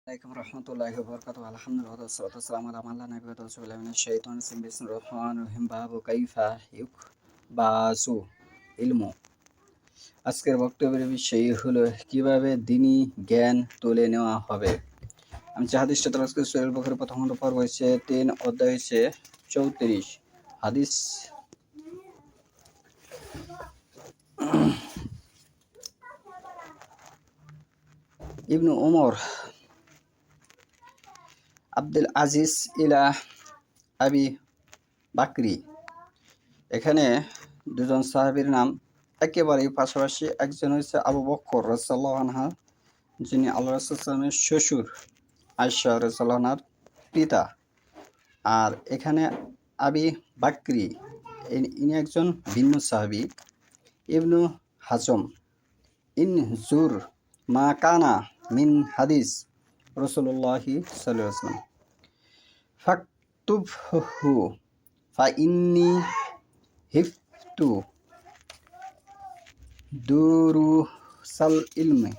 عليكم ورحمة الله وبركاته. الحمد لله والصلاة والسلام على من لا نبي بعده. أعوذ بالله من الشيطان الرجيم. بسم الله الرحمن الرحيم. باب كيف يكباس ইলমু। আজকের বক্তব্যের বিষয় হলো কিভাবে দ্বীনি জ্ঞান তুলে নেওয়া হবে। আমি যে হাদিসটা তালাশ করেছি সহিহ বুখারী প্রথম পর্ব হয়েছে 3 অধ্যায় হয়েছে 34 হাদিস। ইবনু উমর আব্দুল আজিজ ইলা আবি বাকরি, এখানে দুজন সাহাবীর নাম একেবারেই পাশাপাশি। একজন হচ্ছে আবু বকর রাদিয়াল্লাহু আনহু, যিনি আল্লাহ রাসূল সাল্লাল্লাহু আলাইহি ওয়াসাল্লামের শ্বশুর আয়েশা রাদিয়াল্লাহু আনহার পিতা। আর এখানে আবি বাকরি ইনি একজন ভিন্ন সাহাবী। ইবনু হাজম ইন জুর মা কানা মিন হাদিস রাসূলুল্লাহি সাল্লাল্লাহু আলাইহি ওয়াসাল্লাম ফাকতুবহু ফাইন্নি হিফতু দুরুসাল ইলমি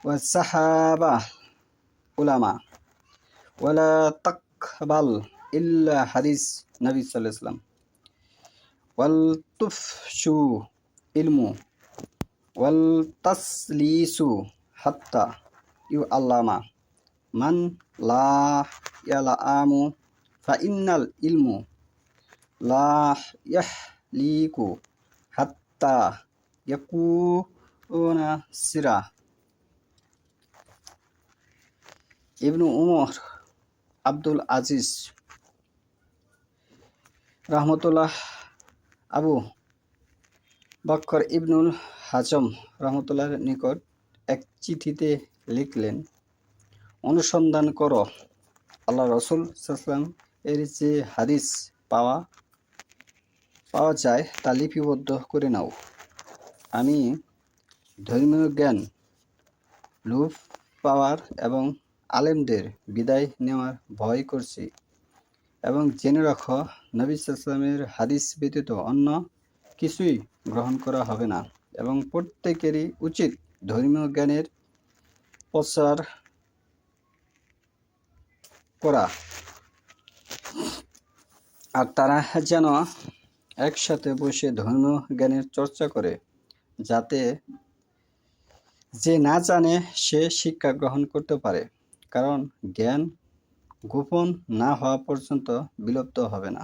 ওয়া সাহাবা উলামা ওয়ালা তাকবাল ইল্লা হাদিস নবী সাল্লাল্লাহু আলাইহি ওয়াসাল্লাম ওয়াল তুফশু ইলমু ওয়াল তাসলিসু হাত্তা ইউআল্লামা মান লা ইয়ালামু ফাইন্নাল ইলমু লা ইয়াহলিকু হাত্তা ইয়াকুনা সিরা। ইবনু উমর আব্দুল আজিজ রহমতুল্লাহ আবু বকর ইবনুল হাজম রহমতুল্লাহর নিকট এক চিঠিতে লিখলেন, অনুসন্ধান করো, আল্লাহ রাসূল সাল্লাল্লাহু আলাইহি ওয়াসাল্লাম এর যে হাদিস পাওয়া যায় তা লিপিবদ্ধ করে নাও। আমি ধর্মীয় জ্ঞান লোপ পাওয়ার এবং আলেমদের বিদায় নেওয়ার ভয় করছি, এবং জেনে রাখো নবী সাল্লাল্লাহু আলাইহি ওয়াসাল্লামের হাদিস ব্যতীত অন্য কিছুই গ্রহণ করা হবে না, এবং প্রত্যেকেরই উচিত ধর্মীয় জ্ঞানের প্রচার করা। আর তারা যেন একসাথে বসে ধর্মীয় জ্ঞানের চর্চা করে, যাতে যে না জানে সে শিক্ষা গ্রহণ করতে পারে, কারণ জ্ঞান গোপন না হওয়া পর্যন্ত বিলুপ্ত হবে না।